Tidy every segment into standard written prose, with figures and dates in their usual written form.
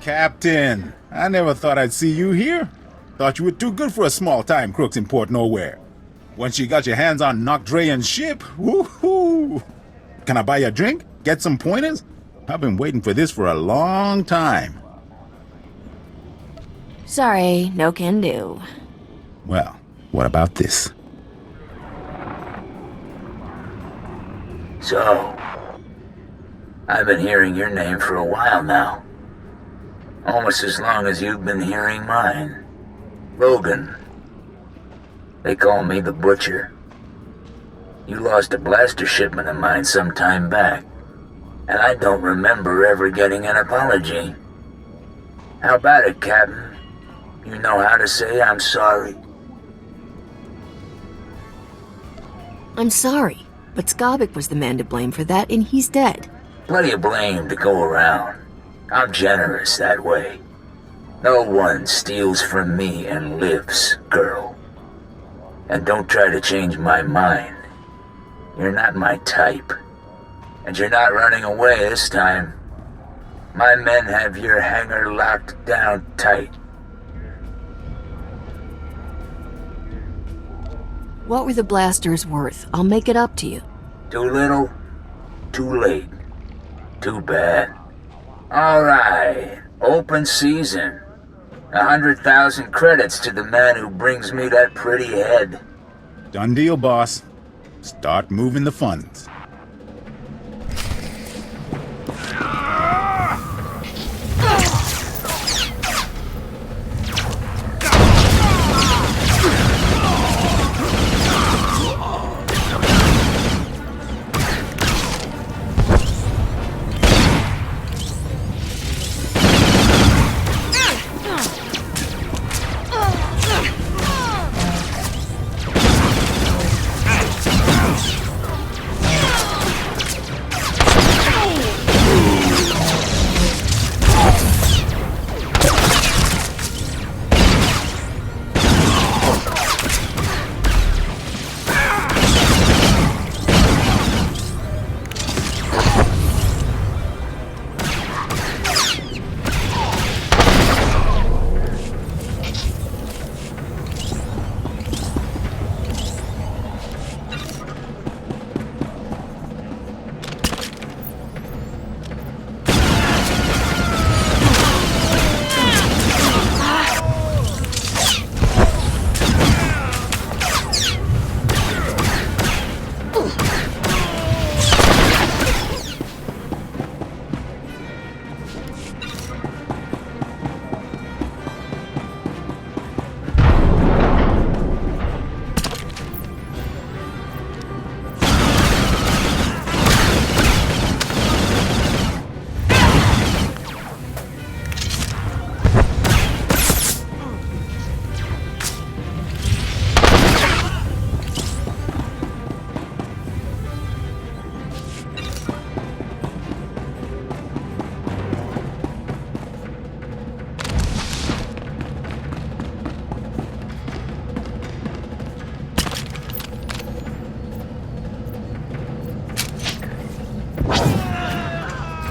Captain, I never thought I'd see you here. Thought you were too good for a small-time crooks in Port Nowhere. Once you got your hands on Knock Dreyan's ship, woohoo! Can I buy you a drink? Get some pointers? I've been waiting for this for a long time. Sorry, no can do. Well, what about this? So, I've been hearing your name for a while now. Almost as long as you've been hearing mine. Logan. They call me the Butcher. You lost a blaster shipment of mine some time back, and I don't remember ever getting an apology. How about it, Captain? You know how to say I'm sorry? I'm sorry, but Skobik was the man to blame for that, and he's dead. Plenty of blame to go around. I'm generous that way. No one steals from me and lives, girl. And don't try to change my mind. You're not my type. And you're not running away this time. My men have your hangar locked down tight. What were the blasters worth? I'll make it up to you. Too little, too late. Too bad. Alright, open season. 100,000 credits to the man who brings me that pretty head. Done deal, boss. Start moving the funds.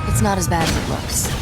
It's not as bad as it looks.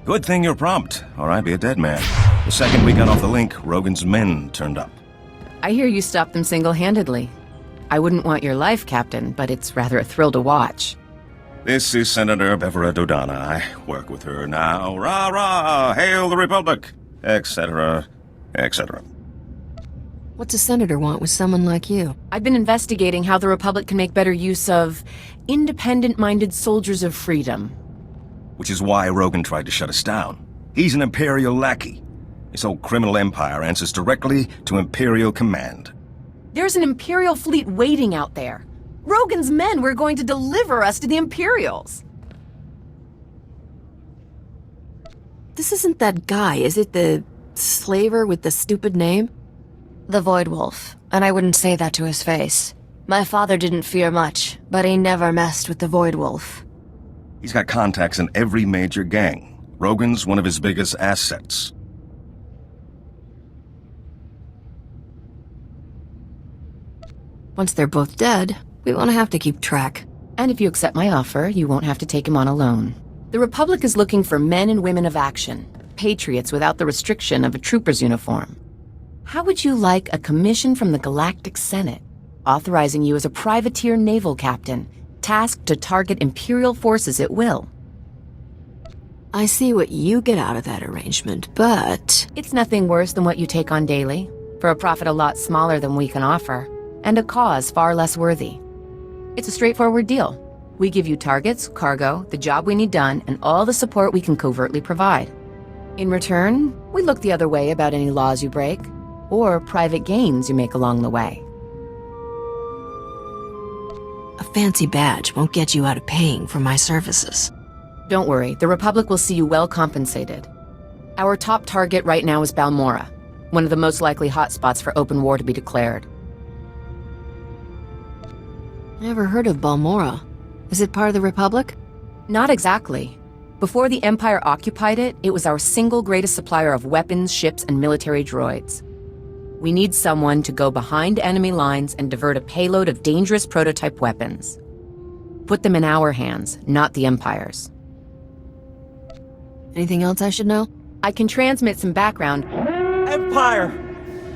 Good thing you're prompt, or I'd be a dead man. The second we got off the link, Rogan's men turned up. I hear you stopped them single-handedly. I wouldn't want your life, Captain, but it's rather a thrill to watch. This is Senator Bevera Dodana. I work with her now. Rah, rah, hail the Republic, etc., etc. What's a senator want with someone like you? I've been investigating how the Republic can make better use of independent-minded soldiers of freedom. Which is why Rogan tried to shut us down. He's an Imperial lackey. This whole criminal empire answers directly to Imperial command. There's an Imperial fleet waiting out there. Rogan's men were going to deliver us to the Imperials. This isn't that guy, is it? The slaver with the stupid name? The Void Wolf, and I wouldn't say that to his face. My father didn't fear much, but he never messed with the Void Wolf. He's got contacts in every major gang. Rogan's one of his biggest assets. Once they're both dead, we won't have to keep track. And if you accept my offer, you won't have to take him on alone. The Republic is looking for men and women of action, patriots without the restriction of a trooper's uniform. How would you like a commission from the Galactic Senate, authorizing you as a privateer naval captain, tasked to target Imperial forces at will? I see what you get out of that arrangement, but... It's nothing worse than what you take on daily, for a profit a lot smaller than we can offer, and a cause far less worthy. It's a straightforward deal. We give you targets, cargo, the job we need done, and all the support we can covertly provide. In return, we look the other way about any laws you break, or private gains you make along the way. A fancy badge won't get you out of paying for my services. Don't worry, the Republic will see you well compensated. Our top target right now is Balmora, one of the most likely hotspots for open war to be declared. Never heard of Balmora. Is it part of the Republic? Not exactly. Before the Empire occupied it, it was our single greatest supplier of weapons, ships, and military droids. We need someone to go behind enemy lines and divert a payload of dangerous prototype weapons. Put them in our hands, not the Empire's. Anything else I should know? I can transmit some background. Empire!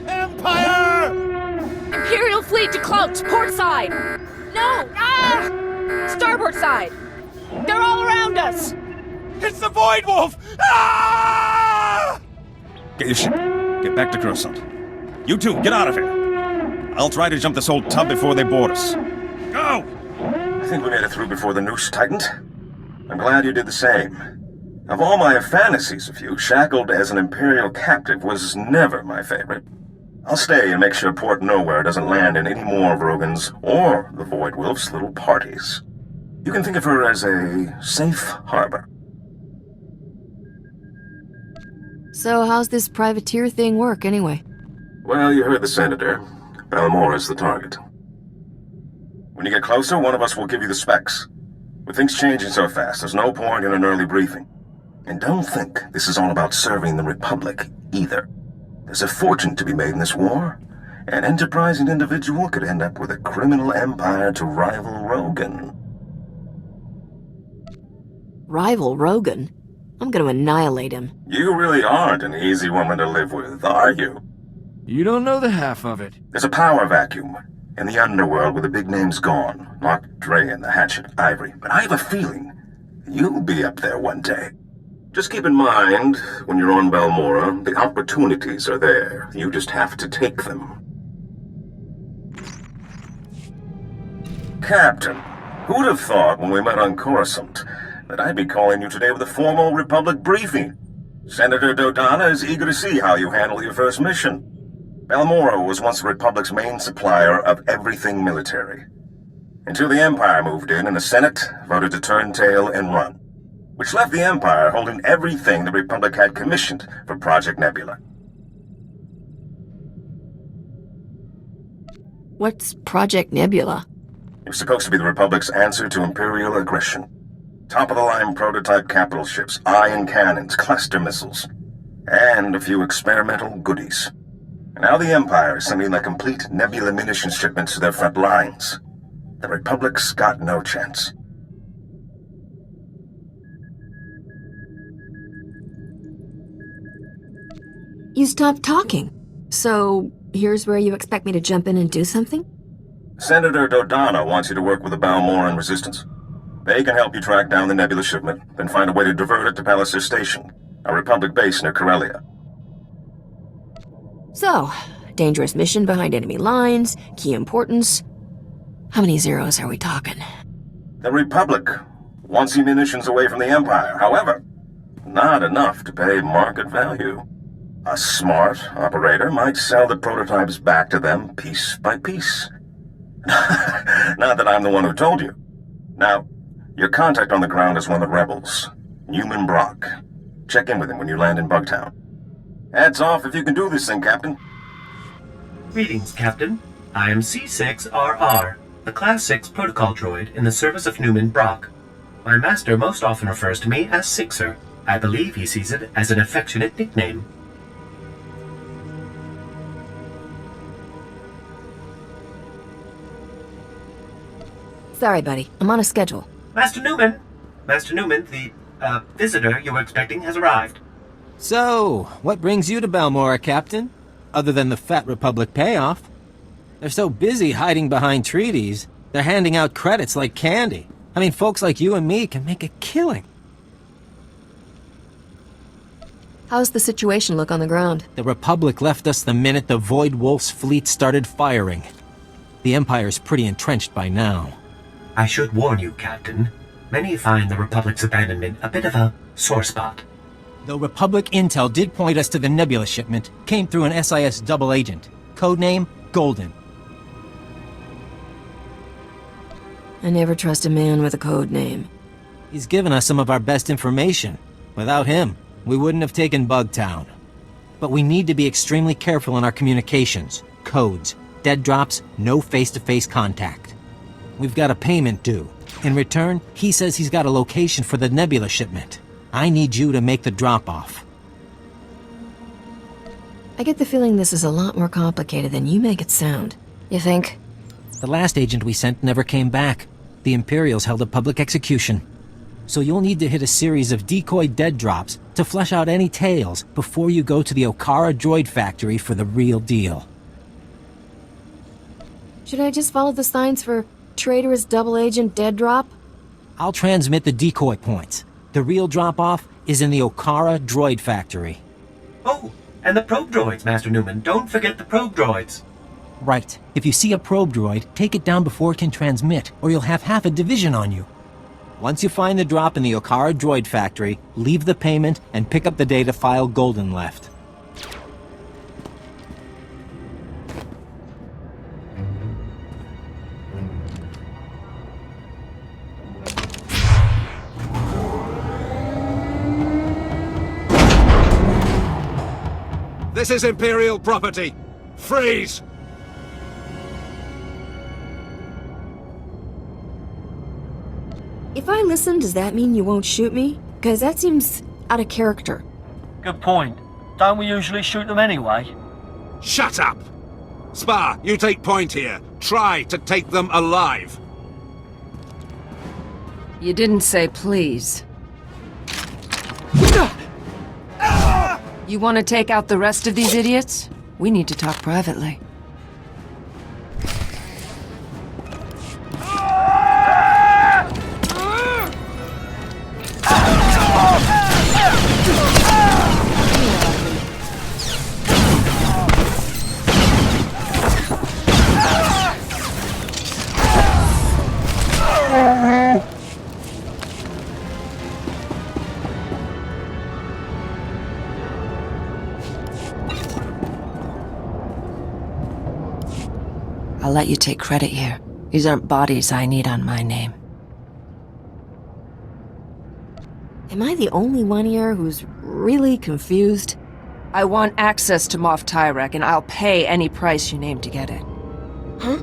Empire! Imperial fleet decloaked, port side! No! Starboard side! They're all around us! It's the Void Wolf! Ah! Get your ship. Get back to Coruscant. You two, get out of here. I'll try to jump this old tub before they board us. Go! I think we made it through before the noose tightened. I'm glad you did the same. Of all my fantasies of you, shackled as an Imperial captive was never my favorite. I'll stay and make sure Port Nowhere doesn't land in any more of Rogan's or the Void Wolf's little parties. You can think of her as a safe harbor. So how's this privateer thing work, anyway? Well, you heard the Senator. Balmora's the target. When you get closer, one of us will give you the specs. With things changing so fast, there's no point in an early briefing. And don't think this is all about serving the Republic, either. There's a fortune to be made in this war. An enterprising individual could end up with a criminal empire to rival Rogan. Rival Rogan? I'm gonna annihilate him. You really aren't an easy woman to live with, are you? You don't know the half of it. There's a power vacuum in the underworld where the big name's gone. Not Dre and the Hatchet Ivory. But I have a feeling you'll be up there one day. Just keep in mind, when you're on Balmora, the opportunities are there. You just have to take them. Captain, who'd have thought when we met on Coruscant that I'd be calling you today with a formal Republic briefing? Senator Dodonna is eager to see how you handle your first mission. Balmora was once the Republic's main supplier of everything military. Until the Empire moved in and the Senate voted to turn tail and run. Which left the Empire holding everything the Republic had commissioned for Project Nebula. What's Project Nebula? It was supposed to be the Republic's answer to Imperial aggression. Top-of-the-line prototype capital ships, ion cannons, cluster missiles, and a few experimental goodies. Now the Empire is sending their complete Nebula munitions shipments to their front lines. The Republic's got no chance. You stopped talking. So, here's where you expect me to jump in and do something? Senator Dodonna wants you to work with the Balmoran Resistance. They can help you track down the Nebula shipment, then find a way to divert it to Palliser Station, a Republic base near Corellia. So, Dangerous mission behind enemy lines, key importance. How many zeros are we talking? The Republic wants your munitions away from the Empire. However, not enough to pay market value. A smart operator might sell the prototypes back to them piece by piece. Not that I'm the one who told you. Now, your contact on the ground is one of the rebels, Newman Brock. Check in with him when you land in Bugtown. Hats off if you can do this thing, Captain. Greetings, Captain. I am C6RR, a Class 6 protocol droid in the service of Newman Brock. My master most often refers to me as Sixer. I believe he sees it as an affectionate nickname. Sorry, buddy. I'm on a schedule. Master Newman, the, visitor you were expecting has arrived. So, what brings you to Balmora, Captain? Other than the Fat Republic payoff. They're so busy hiding behind treaties, they're handing out credits like candy. I mean, folks like you and me can make a killing. How's the situation look on the ground? The Republic left us the minute the Void Wolf's fleet started firing. The Empire's pretty entrenched by now. I should warn you, Captain. Many find the Republic's abandonment a bit of a sore spot. Though Republic intel did point us to the Nebula shipment, came through an SIS double agent. Codename, Golden. I never trust a man with a code name. He's given us some of our best information. Without him, we wouldn't have taken Bugtown. But we need to be extremely careful in our communications. Codes, dead drops, no face-to-face contact. We've got a payment due. In return, he says he's got a location for the Nebula shipment. I need you to make the drop-off. I get the feeling this is a lot more complicated than you make it sound. You think? The last agent we sent never came back. The Imperials held a public execution. So you'll need to hit a series of decoy dead drops to flesh out any tales before you go to the Okara droid factory for the real deal. Should I just follow the signs for traitorous double agent dead drop? I'll transmit the decoy points. The real drop-off is in the Okara droid factory. Oh, and the probe droids, Master Newman. Don't forget the probe droids. Right. If you see a probe droid, take it down before it can transmit, or you'll have half a division on you. Once you find the drop in the Okara droid factory, leave the payment and pick up the data file Golden left. This is Imperial property. Freeze! If I listen, does that mean you won't shoot me? Because that seems out of character. Good point. Don't we usually shoot them anyway? Shut up! Spar, you take point here. Try to take them alive. You didn't say please. You want to take out the rest of these idiots? We need to talk privately. I'll let you take credit here. These aren't bodies I need on my name. Am I the only one here who's really confused? I want access to Moff Tyrek, and I'll pay any price you name to get it. Huh?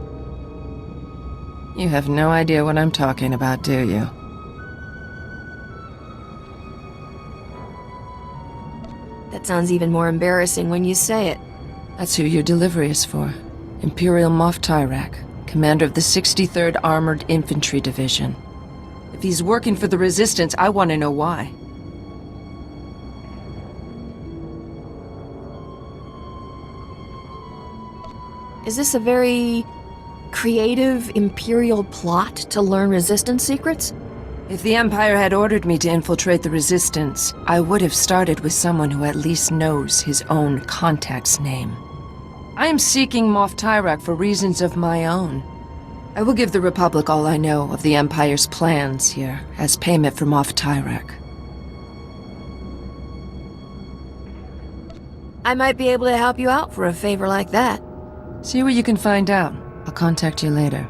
You have no idea what I'm talking about, do you? That sounds even more embarrassing when you say it. That's who your delivery is for. Imperial Moff Tyrek, commander of the 63rd Armored Infantry Division. If he's working for the Resistance, I want to know why. Is this a very creative Imperial plot to learn Resistance secrets? If the Empire had ordered me to infiltrate the Resistance, I would have started with someone who at least knows his own contact's name. I am seeking Moff Tyrak for reasons of my own. I will give the Republic all I know of the Empire's plans here, as payment for Moff Tyrak. I might be able to help you out for a favor like that. See what you can find out. I'll contact you later.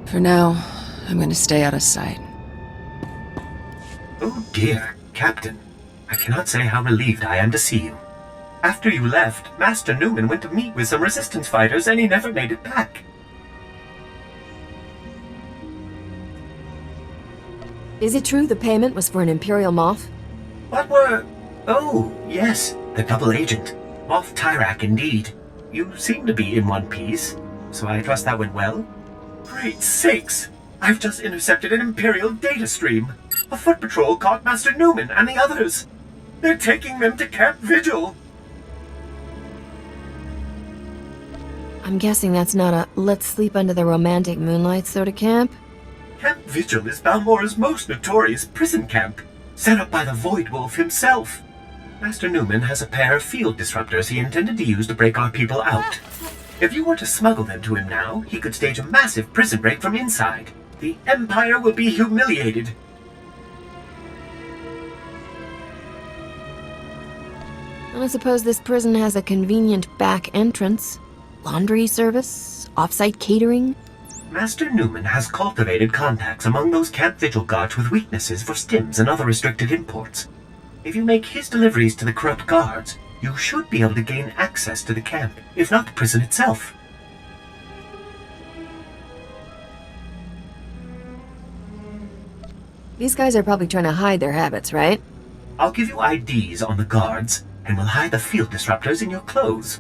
For now, I'm gonna stay out of sight. Oh dear, Captain. I cannot say how relieved I am to see you. After you left, Master Newman went to meet with some Resistance fighters and he never made it back. Is it true the payment was for an Imperial Moff? What were... Oh, yes, the double agent. Moff Tyrak, indeed. You seem to be in one piece, so I trust that went well. Great sakes! I've just intercepted an Imperial data stream. A foot patrol caught Master Newman and the others. They're taking them to Camp Vigil. I'm guessing that's not a let's sleep under the romantic moonlight sort of camp? Camp Vigil is Balmora's most notorious prison camp, set up by the Void Wolf himself. Master Newman has a pair of field disruptors he intended to use to break our people out. If you were to smuggle them to him now, he could stage a massive prison break from inside. The Empire will be humiliated. I suppose this prison has a convenient back entrance. Laundry service? Off-site catering? Master Newman has cultivated contacts among those Camp Vigil guards with weaknesses for stims and other restricted imports. If you make his deliveries to the corrupt guards, you should be able to gain access to the camp, if not the prison itself. These guys are probably trying to hide their habits, right? I'll give you IDs on the guards, and we'll hide the field disruptors in your clothes.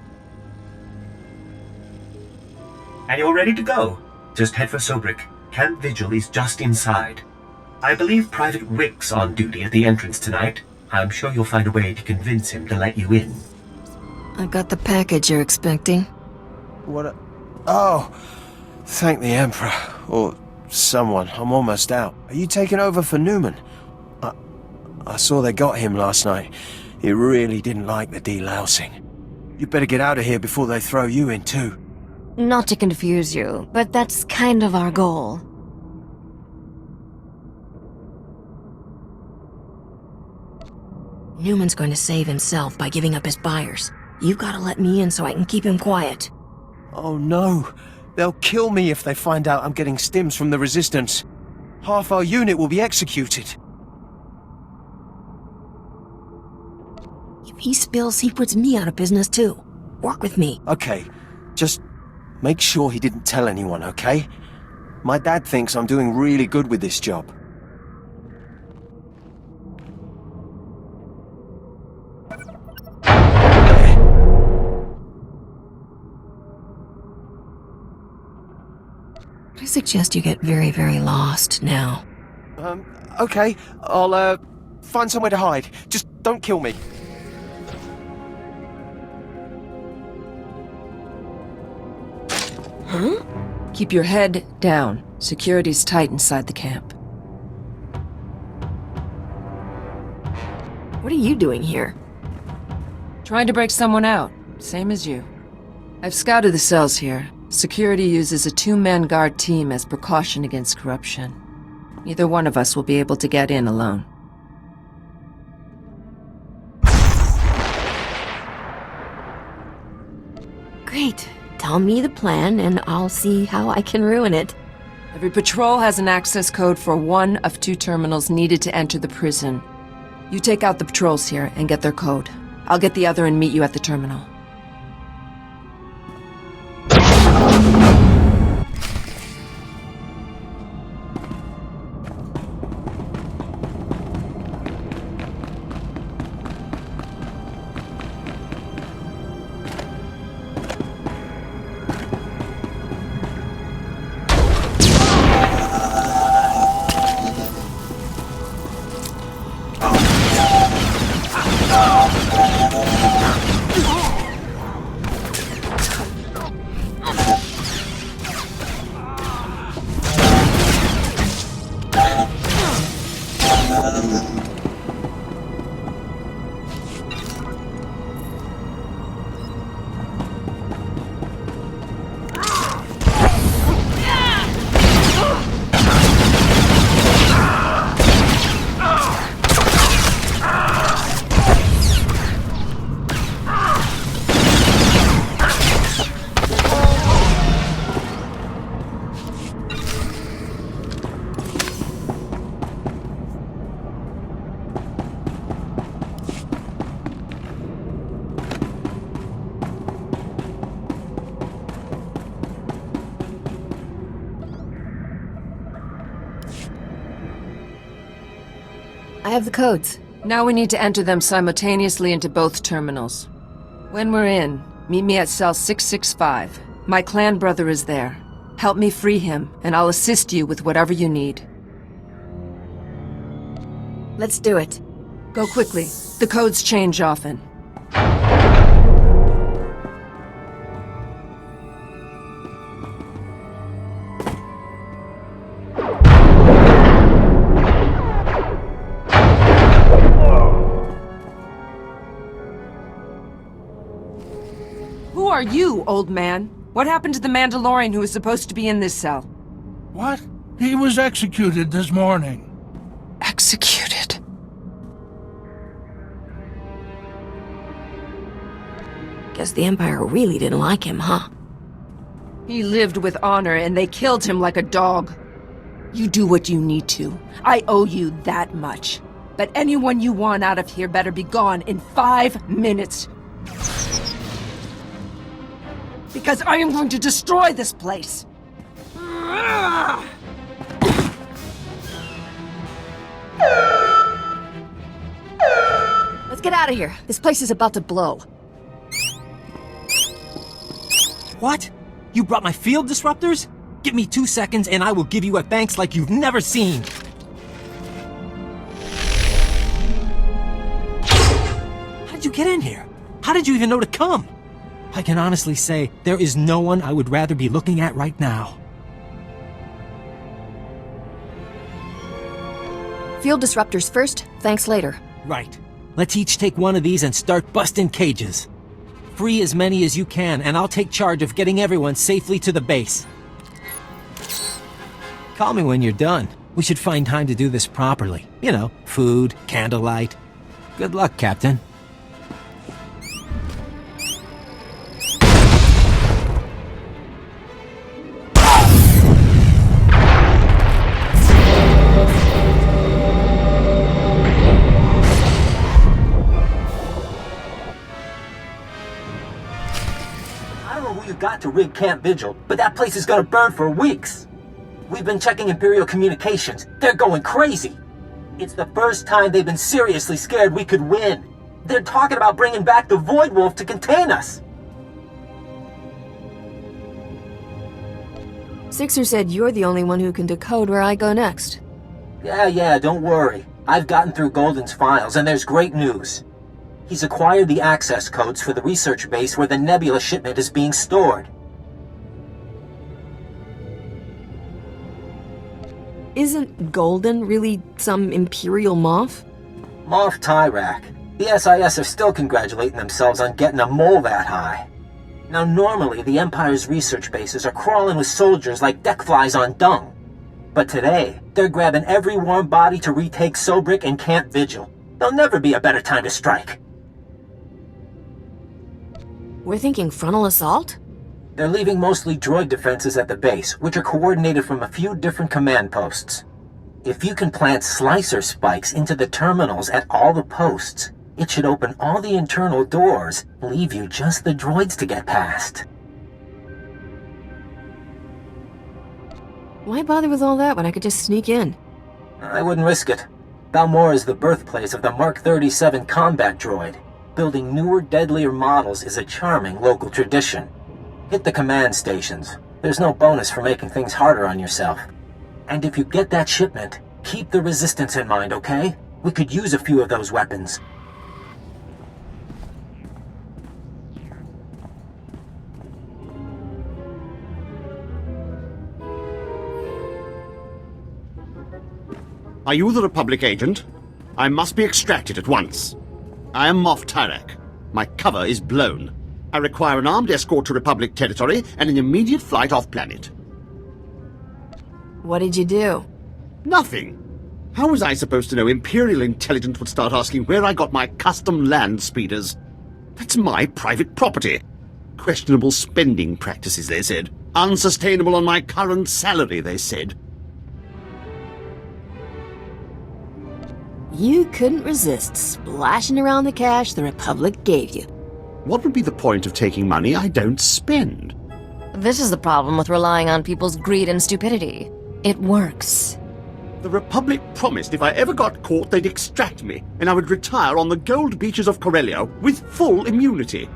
And you're ready to go. Just head for Sobrik. Camp Vigil is just inside. I believe Private Rick's on duty at the entrance tonight. I'm sure you'll find a way to convince him to let you in. I've got the package you're expecting. What? Oh, thank the Emperor. Or someone. I'm almost out. Are you taking over for Newman? I saw they got him last night. He really didn't like the delousing. You better get out of here before they throw you in too. Not to confuse you, but that's kind of our goal. Newman's going to save himself by giving up his buyers. You've got to let me in so I can keep him quiet. Oh no! They'll kill me if they find out I'm getting stims from the Resistance. Half our unit will be executed. If he spills, he puts me out of business too. Work with me. Okay, just make sure he didn't tell anyone, okay? My dad thinks I'm doing really good with this job. I suggest you get very, very lost now. Okay. I'll, find somewhere to hide. Just don't kill me. Huh? Keep your head down. Security's tight inside the camp. What are you doing here? Trying to break someone out. Same as you. I've scouted the cells here. Security uses a two-man guard team as precaution against corruption. Neither one of us will be able to get in alone. Great. Tell me the plan and I'll see how I can ruin it. Every patrol has an access code for one of two terminals needed to enter the prison. You take out the patrols here and get their code. I'll get the other and meet you at the terminal. I have the codes. Now we need to enter them simultaneously into both terminals. When we're in, meet me at cell 665. My clan brother is there. Help me free him, and I'll assist you with whatever you need. Let's do it. Go quickly. The codes change often. Who are you, old man? What happened to the Mandalorian who was supposed to be in this cell? What? He was executed this morning. Executed? Guess the Empire really didn't like him, huh? He lived with honor, and they killed him like a dog. You do what you need to. I owe you that much. But anyone you want out of here better be gone in 5 minutes. Because I am going to destroy this place! Let's get out of here. This place is about to blow. What? You brought my field disruptors? Give me 2 seconds and I will give you a thanks like you've never seen. How did you get in here? How did you even know to come? I can honestly say, there is no one I would rather be looking at right now. Field disruptors first, thanks later. Right. Let's each take one of these and start busting cages. Free as many as you can, and I'll take charge of getting everyone safely to the base. Call me when you're done. We should find time to do this properly. You know, food, candlelight. Good luck, Captain. Got to rig Camp Vigil, but that place is gonna burn for weeks. We've been checking Imperial communications. They're going crazy. It's the first time they've been seriously scared we could win. They're talking about bringing back the Void Wolf to contain us. Sixer said you're the only one who can decode where I go next. Yeah, don't worry. I've gotten through Golden's files, and there's great news. He's acquired the access codes for the research base where the Nebula shipment is being stored. Isn't Golden really some Imperial Moff? Moff Tyrak. The SIS are still congratulating themselves on getting a mole that high. Now normally the Empire's research bases are crawling with soldiers like deck flies on dung. But today, they're grabbing every warm body to retake Sobrik and Camp Vigil. There'll never be a better time to strike. We're thinking frontal assault? They're leaving mostly droid defenses at the base, which are coordinated from a few different command posts. If you can plant slicer spikes into the terminals at all the posts, it should open all the internal doors, leave you just the droids to get past. Why bother with all that when I could just sneak in? I wouldn't risk it. Balmora is the birthplace of the Mark 37 combat droid. Building newer, deadlier models is a charming local tradition. Hit the command stations. There's no bonus for making things harder on yourself. And if you get that shipment, keep the Resistance in mind, okay? We could use a few of those weapons. Are you the Republic agent? I must be extracted at once. I am Moff Tyrak. My cover is blown. I require an armed escort to Republic territory and an immediate flight off-planet. What did you do? Nothing. How was I supposed to know Imperial intelligence would start asking where I got my custom land speeders? That's my private property. Questionable spending practices, they said. Unsustainable on my current salary, they said. You couldn't resist splashing around the cash the Republic gave you. What would be the point of taking money I don't spend? This is the problem with relying on people's greed and stupidity. It works. The Republic promised if I ever got caught, they'd extract me, and I would retire on the gold beaches of Corellia with full immunity.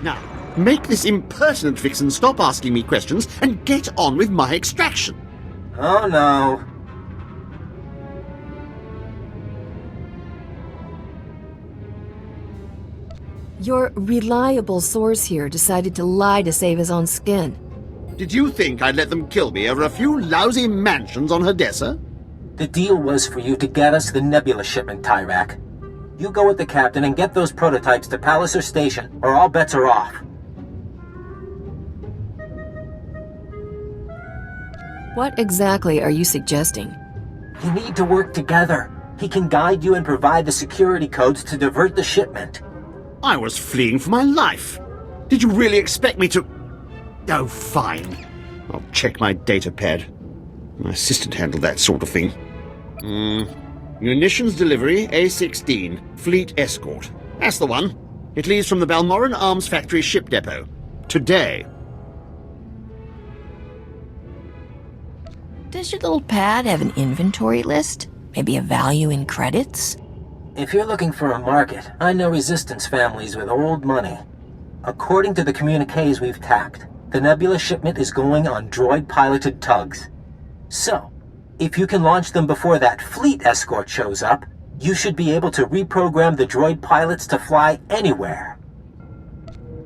Now, make this impertinent vixen stop asking me questions and get on with my extraction. Oh no. Your reliable source here decided to lie to save his own skin. Did you think I'd let them kill me over a few lousy mansions on Hadessa? The deal was for you to get us the Nebula shipment, Tyrak. You go with the captain and get those prototypes to Palliser Station, or all bets are off. What exactly are you suggesting? You need to work together. He can guide you and provide the security codes to divert the shipment. I was fleeing for my life. Did you really expect me to... Oh, fine. I'll check my data pad. My assistant handled that sort of thing. Munitions delivery, A-16, Fleet Escort. That's the one. It leaves from the Balmoran Arms Factory ship depot. Today. Does your little pad have an inventory list? Maybe a value in credits? If you're looking for a market, I know resistance families with old money. According to the communiques we've tapped, the Nebula shipment is going on droid-piloted tugs. So, if you can launch them before that fleet escort shows up, you should be able to reprogram the droid pilots to fly anywhere.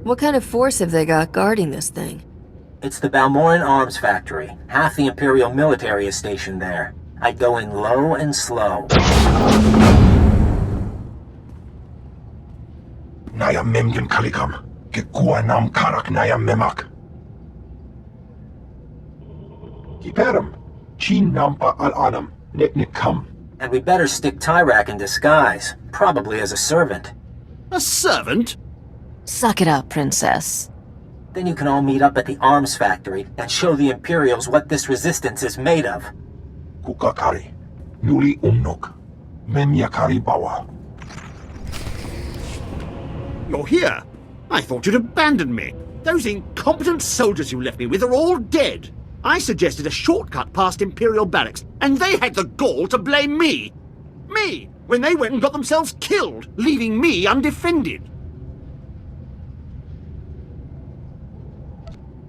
What kind of force have they got guarding this thing? It's the Balmoran Arms Factory. Half the Imperial military is stationed there. I'd go in low and slow. Naya memgen kalikam, ke nam karak naya memak. Kiperam, chin nampa al adam, nek kam. And we better stick Tyrak in disguise, probably as a servant. A servant? Suck it up, princess. Then you can all meet up at the arms factory and show the Imperials what this resistance is made of. Kukakari, nuli umnok, memyakari bawa. You're here. I thought you'd abandoned me. Those incompetent soldiers you left me with are all dead. I suggested a shortcut past Imperial barracks, and they had the gall to blame me. Me, when they went and got themselves killed, leaving me undefended.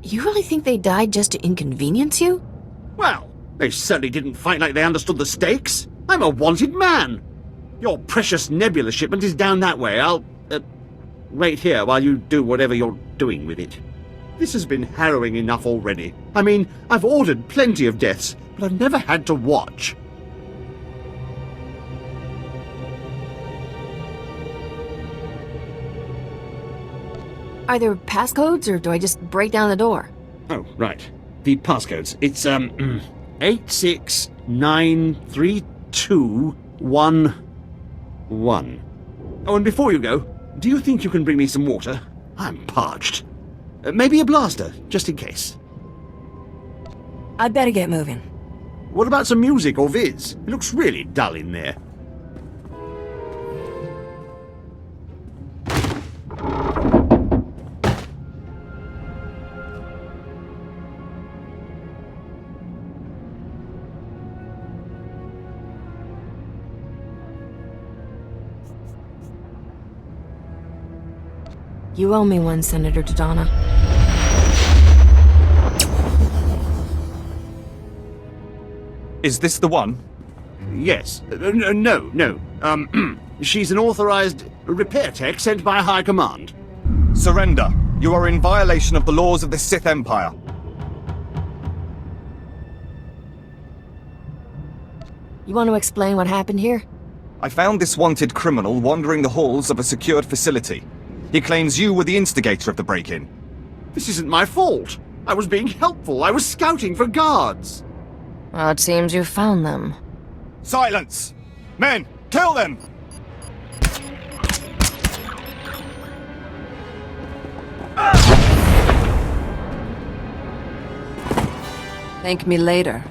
You really think they died just to inconvenience you? Well, they certainly didn't fight like they understood the stakes. I'm a wanted man. Your precious Nebula shipment is down that way. I'll, wait here while you do whatever you're doing with it. This has been harrowing enough already. I mean, I've ordered plenty of deaths, but I've never had to watch. Are there passcodes, or do I just break down the door? Oh, right. The passcodes. It's, 8693211. Oh, and before you go, do you think you can bring me some water? I'm parched. Maybe a blaster, just in case. I'd better get moving. What about some music or viz? It looks really dull in there. You owe me one, Senator Dodonna. Is this the one? Yes. No. She's an authorized repair tech sent by High Command. Surrender. You are in violation of the laws of the Sith Empire. You want to explain what happened here? I found this wanted criminal wandering the halls of a secured facility. He claims you were the instigator of the break-in. This isn't my fault. I was being helpful. I was scouting for guards. Well, it seems you found them. Silence! Men, kill them! Thank me later.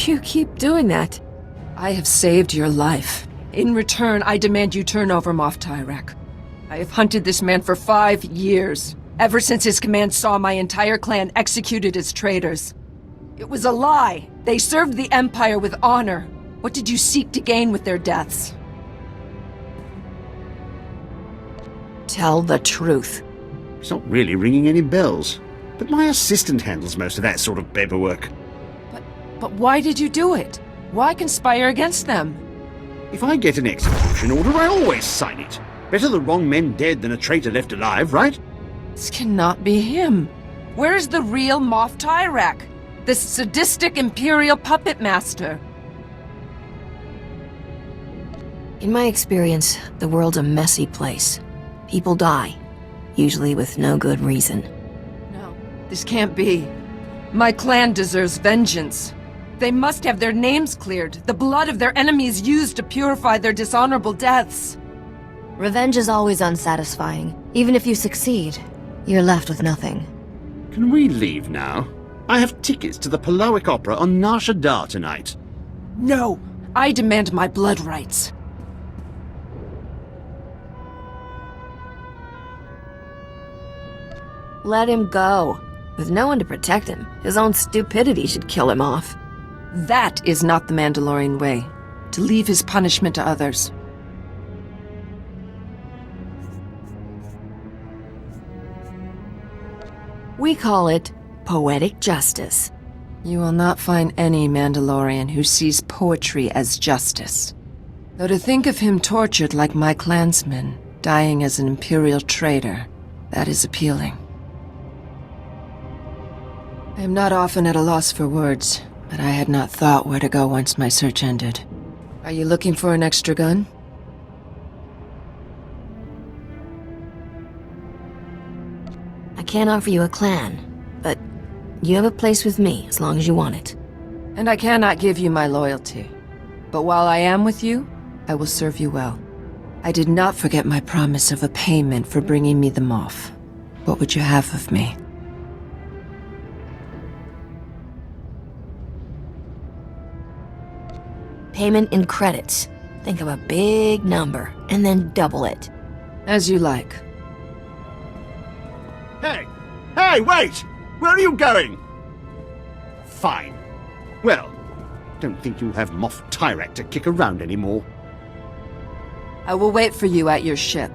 You keep doing that. I have saved your life. In return, I demand you turn over Moff Tyrek. I have hunted this man for 5 years, ever since his command saw my entire clan executed as traitors. It was a lie. They served the Empire with honor. What did you seek to gain with their deaths? Tell the truth. It's not really ringing any bells. But my assistant handles most of that sort of paperwork. But why did you do it? Why conspire against them? If I get an execution order, I always sign it. Better the wrong men dead than a traitor left alive, right? This cannot be him. Where is the real Moff Tyrek? This sadistic Imperial puppet master? In my experience, the world's a messy place. People die, usually with no good reason. No, this can't be. My clan deserves vengeance. They must have their names cleared, the blood of their enemies used to purify their dishonorable deaths. Revenge is always unsatisfying. Even if you succeed, you're left with nothing. Can we leave now? I have tickets to the Palowick Opera on Nar Shaddaa tonight. No! I demand my blood rights. Let him go. With no one to protect him, his own stupidity should kill him off. That is not the Mandalorian way. To leave his punishment to others. We call it poetic justice. You will not find any Mandalorian who sees poetry as justice. Though to think of him tortured like my clansmen, dying as an Imperial traitor, that is appealing. I am not often at a loss for words, but I had not thought where to go once my search ended. Are you looking for an extra gun? I can't offer you a clan, but you have a place with me as long as you want it. And I cannot give you my loyalty. But while I am with you, I will serve you well. I did not forget my promise of a payment for bringing me the Moff. What would you have of me? Payment in credits. Think of a big number, and then double it. As you like. Hey! Hey, wait! Where are you going? Fine. Well, don't think you'll have Moff Tyrek to kick around anymore. I will wait for you at your ship.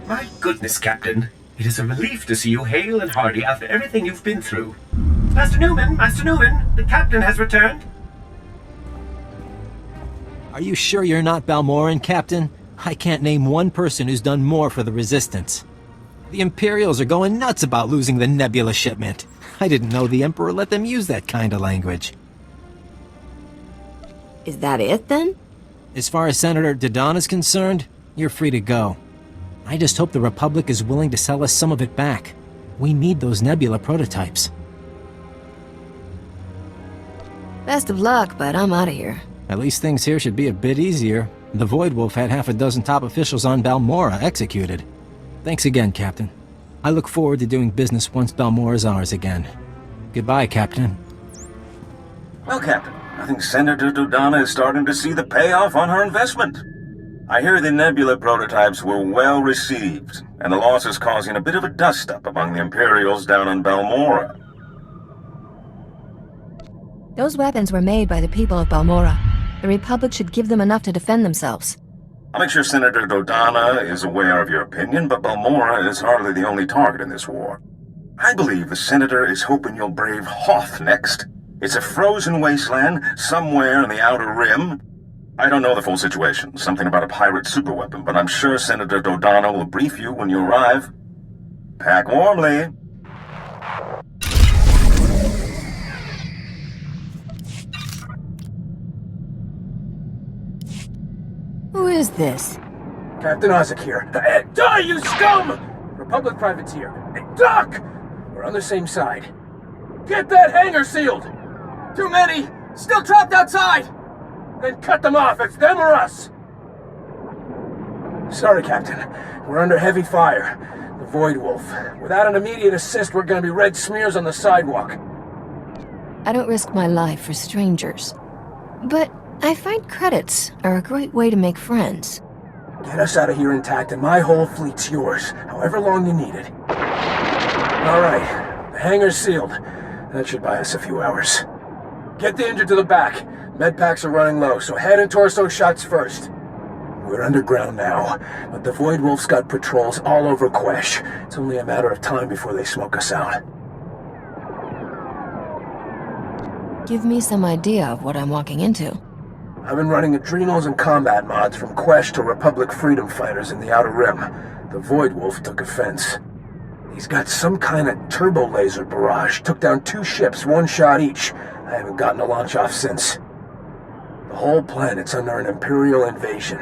My goodness, Captain. It is a relief to see you hale and hearty after everything you've been through. Master Newman, the Captain has returned. Are you sure you're not Balmoran, Captain? I can't name one person who's done more for the Resistance. The Imperials are going nuts about losing the Nebula shipment. I didn't know the Emperor let them use that kind of language. Is that it, then? As far as Senator Dodon is concerned, you're free to go. I just hope the Republic is willing to sell us some of it back. We need those Nebula prototypes. Best of luck, but I'm out of here. At least things here should be a bit easier. The Void Wolf had half a dozen top officials on Balmora executed. Thanks again, Captain. I look forward to doing business once Balmora is ours again. Goodbye, Captain. Well, Captain, I think Senator Dodonna is starting to see the payoff on her investment. I hear the Nebula prototypes were well received, and the loss is causing a bit of a dust-up among the Imperials down on Balmora. Those weapons were made by the people of Balmora. The Republic should give them enough to defend themselves. I'll make sure Senator Dodonna is aware of your opinion, but Balmora is hardly the only target in this war. I believe the Senator is hoping you'll brave Hoth next. It's a frozen wasteland somewhere in the Outer Rim. I don't know the full situation, something about a pirate superweapon, but I'm sure Senator Dodonna will brief you when you arrive. Pack warmly. Who is this? Captain Isaac here. Die, you scum! Republic privateer. Doc! We're on the same side. Get that hangar sealed! Too many! Still trapped outside! Then cut them off, it's them or us! Sorry, Captain. We're under heavy fire. The Void Wolf. Without an immediate assist, we're gonna be red smears on the sidewalk. I don't risk my life for strangers. But I find credits are a great way to make friends. Get us out of here intact and my whole fleet's yours, however long you need it. Alright, the hangar's sealed. That should buy us a few hours. Get the injured to the back. Med packs are running low, so head and torso shots first. We're underground now, but the Void Wolf's got patrols all over Quesh. It's only a matter of time before they smoke us out. Give me some idea of what I'm walking into. I've been running adrenals and combat mods from Quesh to Republic freedom fighters in the Outer Rim. The Void Wolf took offense. He's got some kind of turbo laser barrage. Took down 2 ships, 1 shot each. I haven't gotten a launch off since. The whole planet's under an Imperial invasion.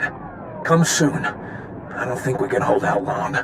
Come soon. I don't think we can hold out long.